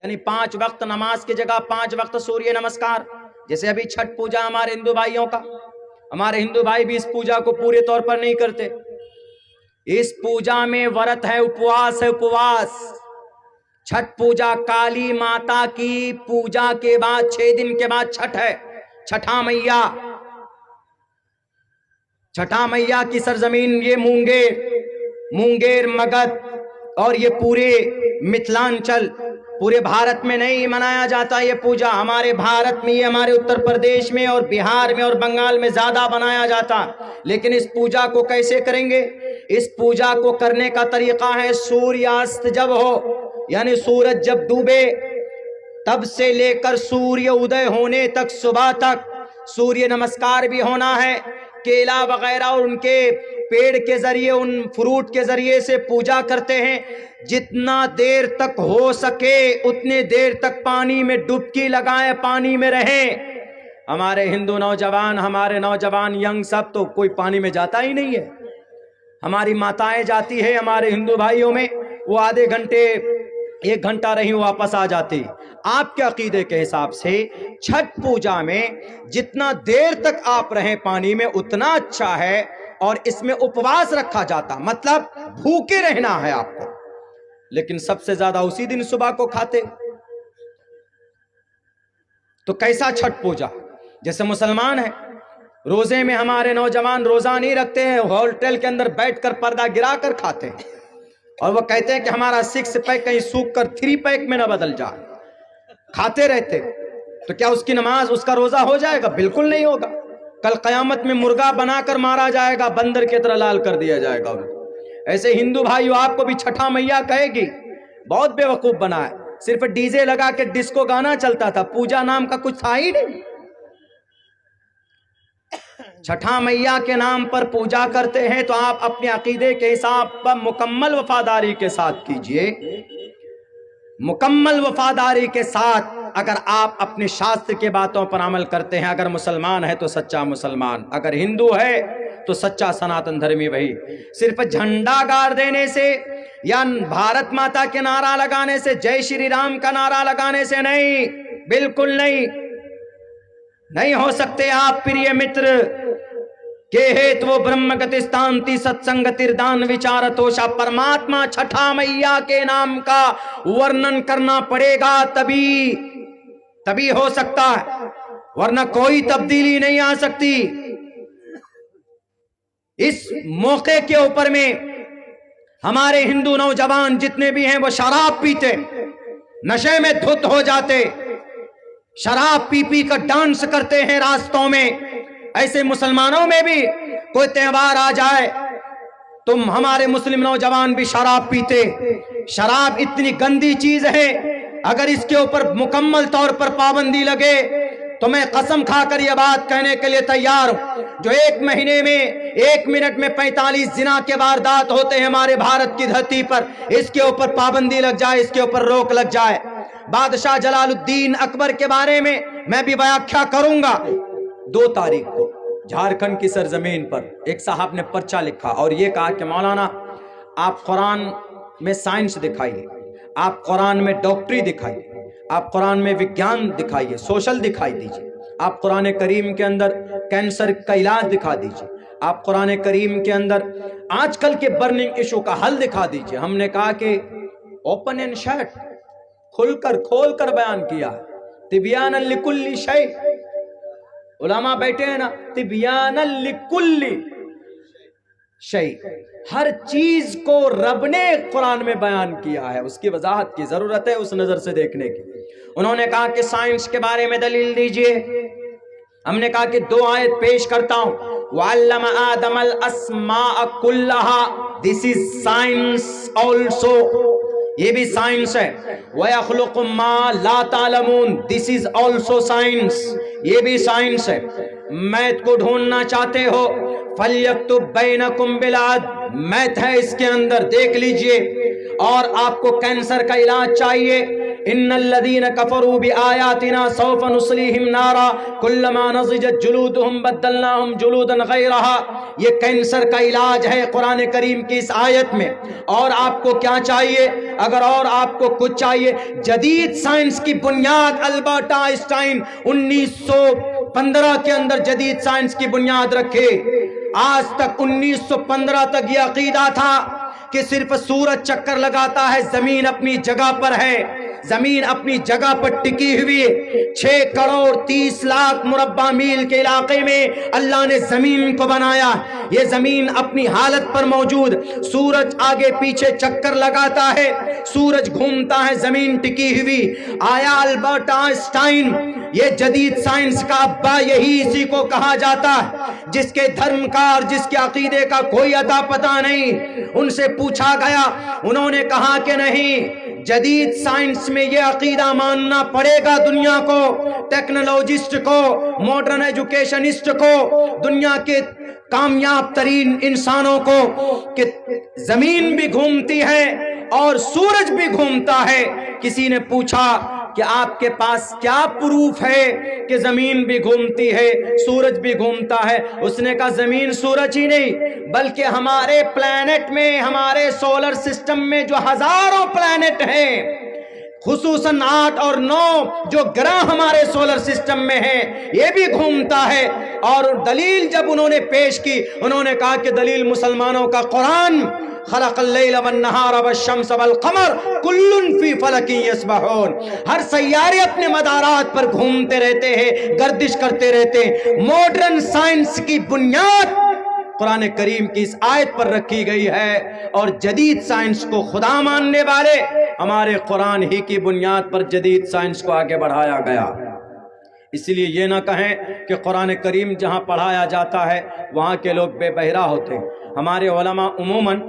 یعنی 5 وقت نماز کی جگہ 5 وقت سوریہ نمسکار. جیسے ابھی چھٹ پوجا ہمارے ہندو بھائیوں کا، ہمارے ہندو بھائی بھی اس پوجا کو پورے طور پر نہیں کرتے. اس پوجا میں ورت ہے، اپواس ہے، اپواس. چھٹ پوجا کالی ماتا کی پوجا کے بعد 6 دن کے بعد چھٹ ہے. چھٹا میاں، چھٹا میاں کی سرزمین یہ مونگیر مگدھ اور یہ پورے متھلانچل، پورے بھارت میں نہیں منایا جاتا یہ پوجا. ہمارے بھارت میں، یہ ہمارے اتر پردیش میں اور بہار میں اور بنگال میں زیادہ بنایا جاتا. لیکن اس پوجا کو کیسے کریں گے؟ اس پوجا کو کرنے کا طریقہ ہے سوریاست جب ہو، یعنی سورج جب ڈوبے تب سے لے کر سوریہ ادے ہونے تک صبح تک سوریہ نمسکار بھی ہونا ہے. کیلا وغیرہ اور ان کے پیڑ کے ذریعے، ان فروٹ کے ذریعے سے پوجا کرتے ہیں. جتنا دیر تک ہو سکے اتنے دیر تک پانی میں ڈبکی لگائیں، پانی میں رہیں. ہمارے ہندو نوجوان، ہمارے نوجوان ینگ سب تو کوئی پانی میں جاتا ہی نہیں ہے. ہماری ماتائیں جاتی ہے، ہمارے ہندو بھائیوں میں وہ آدھے گھنٹے 1 گھنٹہ رہی واپس آ جاتی. آپ کے عقیدے کے حساب سے چھٹ پوجا میں جتنا دیر تک آپ رہیں پانی میں اتنا اچھا ہے، اور اس میں اپواس رکھا جاتا، مطلب بھوکے رہنا ہے آپ کو. لیکن سب سے زیادہ اسی دن صبح کو کھاتے. تو کیسا چھٹ پوجا؟ جیسے مسلمان ہیں، روزے میں ہمارے نوجوان روزہ نہیں رکھتے ہیں، ہوٹل کے اندر بیٹھ کر پردہ گرا کر کھاتے ہیں، اور وہ کہتے ہیں کہ ہمارا 6 پیک کہیں سوکھ کر 3 پیک میں نہ بدل جائے. کھاتے رہتے. تو کیا اس کی نماز، اس کا روزہ ہو جائے گا؟ بالکل نہیں ہوگا. کل قیامت میں مرغا بنا کر مارا جائے گا، بندر کی طرح لال کر دیا جائے گا. ایسے ہندو بھائیو آپ کو بھی چھٹا میاں کہے گی. بہت بے وقوف بنا ہے. صرف ڈی جے لگا کے ڈسکو گانا چلتا تھا، پوجا نام کا کچھ تھا ہی نہیں. چھٹا میاں کے نام پر پوجا کرتے ہیں تو آپ اپنے عقیدے کے حساب پر مکمل وفاداری کے ساتھ کیجئے. مکمل وفاداری کے ساتھ اگر آپ اپنے شاستر کے باتوں پر عمل کرتے ہیں، اگر مسلمان ہے تو سچا مسلمان، اگر ہندو ہے تو سچا سناتن دھرمی. وہی صرف جھنڈا گاڑ دینے سے یا بھارت ماتا کے نعرہ لگانے سے، جے شری رام کا نعرہ لگانے سے نہیں، بالکل نہیں ہو سکتے آپ پریہ متر. کہ ہیت وہ برہم گتستانتی ستسنگتردان وچارتوشا. پرماتما چھٹا میاں کے نام کا ورنن کرنا پڑے گا، تبھی ہو سکتا ہے، ورنہ کوئی تبدیلی نہیں آ سکتی. اس موقع کے اوپر میں ہمارے ہندو نوجوان جتنے بھی ہیں وہ شراب پیتے، نشے میں دھت ہو جاتے، شراب پی کر ڈانس کرتے ہیں راستوں میں. ایسے مسلمانوں میں بھی کوئی تہوار آ جائے تم ہمارے مسلم نوجوان بھی شراب پیتے. شراب اتنی گندی چیز ہے، اگر اس کے اوپر مکمل طور پر پابندی لگے تو میں قسم کھا کر یہ بات کہنے کے لیے تیار ہوں، جو 1 مہینے میں 1 منٹ میں 45 زنا کے واردات ہوتے ہیں ہمارے بھارت کی دھرتی پر، اس کے اوپر پابندی لگ جائے، اس کے اوپر روک لگ جائے. بادشاہ جلال الدین اکبر کے بارے میں بھی بیاکھیا کروں گا. 2 تاریخ کو جھارکھنڈ کی سرزمین پر ایک صاحب نے پرچہ لکھا اور یہ کہا کہ مولانا آپ قرآن میں سائنس دکھائیے، آپ قرآن میں ڈاکٹری دکھائیے، آپ قرآن میں وگیان دکھائیے، سوشل دکھائی دیجیے، آپ قرآن کریم کے اندر کینسر کا علاج دکھا دیجیے، آپ قرآن کریم کے اندر آج کل کے برننگ ایشو کا حل دکھا دیجیے. ہم نے کہا کہ اوپن اینڈ شٹ، کھول کر بیان کیا، تبیان لکل شیء. علماء بیٹھے ہیں نا، تبیان لکل شیء، ہر چیز کو رب نے قرآن میں بیان کیا ہے، اس کی وضاحت کی ضرورت ہے اس نظر سے دیکھنے کی. انہوں نے کہا کہ سائنس کے بارے میں دلیل دیجئے. ہم نے کہا کہ 2 آیت پیش کرتا ہوں. وَعَلَّمَ آدَمَ الْأَسْمَاءَ كُلَّهَا. This is science also. یہ بھی سائنس ہے. وَيَخْلُقُ مَا لَا تَعْلَمُونَ. This is also science. یہ بھی سائنس ہے. میتھ کو ڈھونڈنا چاہتے ہو فَلْيَكْتُبْ بَيْنَكُمْ بِالْعَدْلِ. میتھ ہے اس کے اندر، دیکھ لیجئے. اور آپ کو کینسر کا علاج چاہیے، ان الذین کفروا بآیاتنا سوف نصلیہم نارا کلما نضجت جلودہم بدلناہم جلودا غیرہا. یہ کینسر کا علاج ہے قرآن کریم کی اس آیت میں. اور آپ کو کیا چاہیے؟ اگر اور آپ کو کچھ چاہیے، جدید سائنس کی بنیاد البرٹ آئنسٹائن 1915 کے اندر جدید سائنس کی بنیاد رکھے. آج تک 1915 تک یہ عقیدہ تھا کہ صرف سورج چکر لگاتا ہے، زمین اپنی جگہ پر ہے، زمین اپنی جگہ پر ٹکی ہوئی ہے. 6 کروڑ 30 لاکھ مربع میل کے علاقے میں اللہ نے زمین کو بنایا. یہ زمین اپنی حالت پر موجود، سورج آگے پیچھے چکر لگاتا ہے، سورج گھومتا ہے، زمین ٹکی ہوئی. آیا البرٹ آئنسٹائن یہ جدید سائنس کا ابا یہی اسی کو کہا جاتا ہے جس کے دھرم کا اور جس کے عقیدے کا کوئی اتا پتہ نہیں. ان سے پوچھا گیا، انہوں نے کہا کہ نہیں، جدید سائنس میں یہ عقیدہ ماننا پڑے گا دنیا کو، ٹیکنالوجسٹ کو، ماڈرن ایجوکیشنسٹ کو، دنیا کے کامیاب ترین انسانوں کو، کہ زمین بھی گھومتی ہے اور سورج بھی گھومتا ہے. کسی نے پوچھا کہ آپ کے پاس کیا پروف ہے کہ زمین بھی گھومتی ہے سورج بھی گھومتا ہے؟ اس نے کہا زمین سورج ہی نہیں بلکہ ہمارے پلانٹ میں، ہمارے سولر سسٹم میں جو ہزاروں پلانٹ ہیں، خصوصاً 8 اور 9 جو گرہ ہمارے سولر سسٹم میں ہیں، یہ بھی گھومتا ہے. اور دلیل جب انہوں نے پیش کی، انہوں نے کہا کہ دلیل مسلمانوں کا قرآن، خلق اللیل والنہار والشمس والقمر کل فی فلک یسبحون. ہر سیارے اپنے مدارات پر گھومتے رہتے ہیں، گردش کرتے رہتے ہیں. ماڈرن سائنس کی بنیاد قرآن کریم کی اس آیت پر رکھی گئی ہے، اور جدید سائنس کو خدا ماننے والے ہمارے قرآن ہی کی بنیاد پر جدید سائنس کو آگے بڑھایا گیا. اس لیے یہ نہ کہیں کہ قرآن کریم جہاں پڑھایا جاتا ہے وہاں کے لوگ بے بہرا ہوتے ہیں. ہمارے علماء عموماً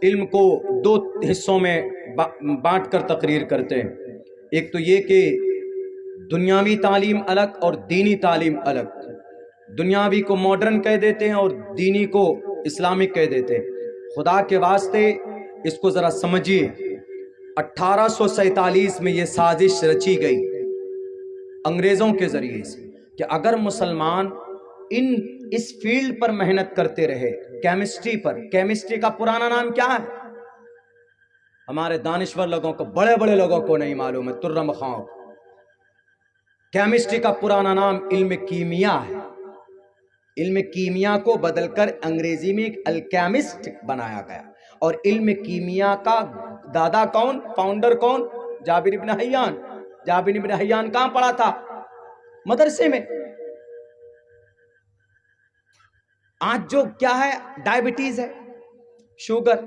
علم کو 2 حصوں میں بانٹ کر تقریر کرتے ہیں. ایک تو یہ کہ دنیاوی تعلیم الگ اور دینی تعلیم الگ. دنیاوی کو ماڈرن کہہ دیتے ہیں اور دینی کو اسلامک کہہ دیتے ہیں. خدا کے واسطے اس کو ذرا سمجھیے. 1847 میں یہ سازش رچی گئی انگریزوں کے ذریعے سے کہ اگر مسلمان اس فیلڈ پر محنت کرتے رہے، کیمسٹری پر. کیمسٹری کا پرانا نام کیا ہے؟ ہمارے دانشور لوگوں کو، بڑے بڑے لوگوں کو نہیں معلوم ہے، ترم خان. کیمسٹری کا پرانا نام علم کیمیا ہے. علم کیمیا کو بدل کر انگریزی میں ایک الکیمسٹ بنایا گیا. اور علم کیمیا کا دادا کون، فاؤنڈر کون؟ جابر ابن حیان. جابر ابن حیان کہاں پڑھا تھا؟ مدرسے میں. آج جو کیا ہے، ڈائبٹیز ہے، شوگر.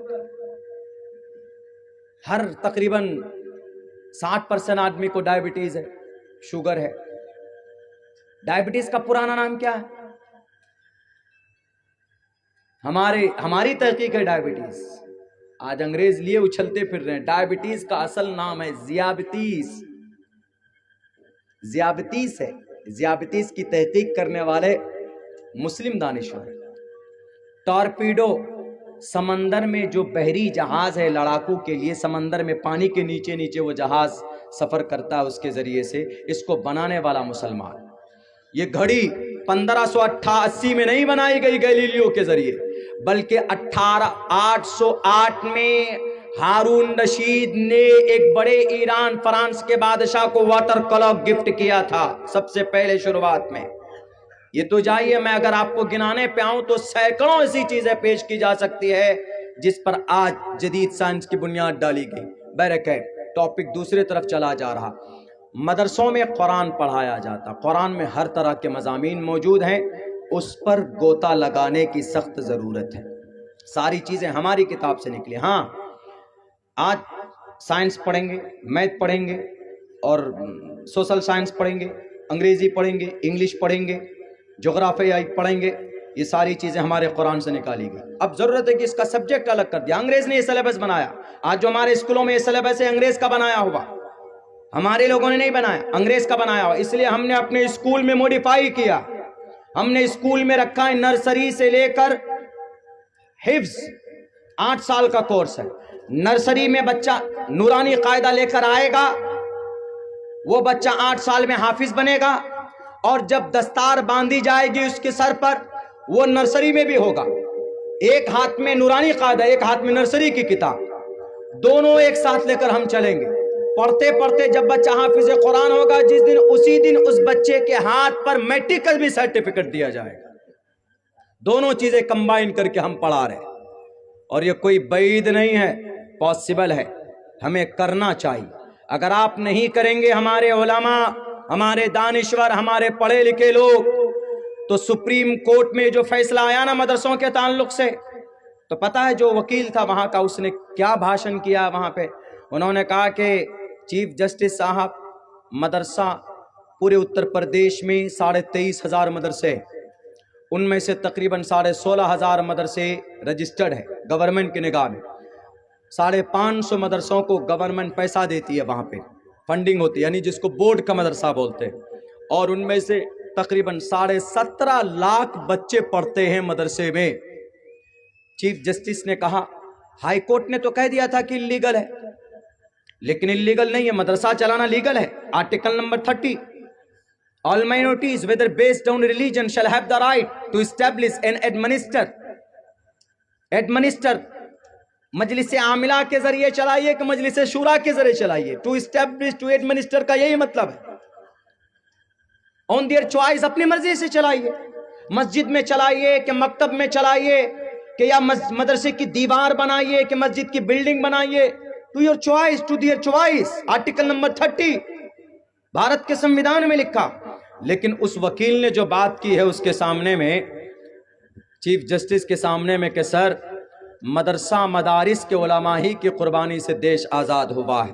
ہر تقریباً 60% آدمی کو ڈائبٹیز ہے، شوگر ہے. ڈائبٹیز کا پرانا نام کیا ہے؟ ہماری تحقیق ہے ڈائبٹیز. آج انگریز لیے اچھلتے پھر رہے ہیں. ڈائبٹیز کا اصل نام ہے ذیابطیس. ذیابطیس ہے. ذیابطیس کی تحقیق کرنے والے مسلم دانشور. ٹارپیڈو، سمندر میں جو بحری جہاز ہے لڑاکو کے لیے، سمندر میں پانی کے نیچے نیچے وہ جہاز سفر کرتا ہے، اس کے ذریعے سے اس کو بنانے والا مسلمان. یہ گھڑی 1588 میں نہیں بنائی گئی گیلیلیو کے ذریعے، بلکہ 1808 میں ہارون رشید نے ایک بڑے ایران فرانس کے بادشاہ کو واٹر کلاک گفٹ کیا تھا سب سے پہلے شروعات میں. یہ تو جائیے، میں اگر آپ کو گنانے پہ آؤں تو سینکڑوں ایسی چیزیں پیش کی جا سکتی ہے جس پر آج جدید سائنس کی بنیاد ڈالی گئی. بہرکیف ٹاپک دوسرے طرف چلا جا رہا. مدرسوں میں قرآن پڑھایا جاتا. قرآن میں ہر طرح کے مضامین موجود ہیں، اس پر گوتا لگانے کی سخت ضرورت ہے. ساری چیزیں ہماری کتاب سے نکلی. ہاں، آج سائنس پڑھیں گے، میتھ پڑھیں گے اور سوشل سائنس پڑھیں گے، انگریزی پڑھیں گے، انگلش پڑھیں گے، جغرافیہ پڑھیں گے. یہ ساری چیزیں ہمارے قرآن سے نکالی گئی. اب ضرورت ہے کہ اس کا سبجیکٹ الگ کر دیا. انگریز نے یہ سلیبس بنایا. آج جو ہمارے اسکولوں میں یہ سلیبس ہے انگریز کا بنایا ہوا، ہمارے لوگوں نے نہیں بنایا، انگریز کا بنایا ہوا. اس لیے ہم نے اپنے اسکول میں موڈیفائی کیا. ہم نے اسکول میں رکھا ہے نرسری سے لے کر حفظ. 8 سال کا کورس ہے. نرسری میں بچہ نورانی قاعدہ لے کر آئے گا وہ بچہ 8 سال میں حافظ بنے گا، اور جب دستار باندھی جائے گی اس کے سر پر، وہ نرسری میں بھی ہوگا، ایک ہاتھ میں نورانی قاعدہ، ایک ہاتھ میں نرسری کی کتاب، دونوں ایک ساتھ لے کر ہم چلیں گے۔ پڑھتے پڑھتے جب بچہ حافظ قرآن ہوگا، جس دن اسی دن اس بچے کے ہاتھ پر میٹرک کا بھی سرٹیفکیٹ دیا جائے گا۔ دونوں چیزیں کمبائن کر کے ہم پڑھا رہے ہیں، اور یہ کوئی بعید نہیں ہے، پاسبل ہے، ہمیں کرنا چاہیے۔ اگر آپ نہیں کریں گے، ہمارے علماء، ہمارے دانشور، ہمارے پڑھے لکھے لوگ، تو سپریم کورٹ میں جو فیصلہ آیا نا مدرسوں کے تعلق سے، تو پتہ ہے جو وکیل تھا وہاں کا، اس نے کیا بھاشن کیا وہاں پہ؟ انہوں نے کہا کہ چیف جسٹس صاحب، مدرسہ پورے اتر پردیش میں 23,500 مدرسے، ان میں سے تقریباً 16,500 مدرسے رجسٹرڈ ہے گورنمنٹ کی نگاہ میں، 550 مدرسوں کو گورنمنٹ پیسہ دیتی ہے، وہاں پہ فنڈنگ ہوتی ہے، یعنی جس کو بورڈ کا مدرسہ بولتے ہیں، اور ان میں سے تقریباً 17.5 لاکھ بچے پڑھتے ہیں مدرسے میں۔ چیف جسٹس نے کہا، ہائی کورٹ نے تو کہہ دیا تھا کہ لیگل ہے، لیکن لیگل نہیں ہے، مدرسہ چلانا لیگل ہے۔ Article number 30، all minorities whether based on religion shall have the right to establish and administer مجلس عاملہ کے ذریعے چلائیے کہ مجلس شورا کے ذریعے چلائیے، to establish to administer کا یہی مطلب ہے، on their choice، اپنی مرضی سے چلائیے، مسجد میں چلائیے کہ مکتب میں چلائیے کہ یا مدرسے کی دیوار بنائیے کہ مسجد کی بلڈنگ بنائیے، to your choice، to their choice۔ Article number 30 Bharat کے سمویدھان میں لکھا۔ لیکن اس وکیل نے جو بات کی ہے اس کے سامنے میں، چیف جسٹس کے سامنے میں، کہ سر، مدرسہ مدارس کے علماء ہی کی قربانی سے دیش آزاد ہوا ہے،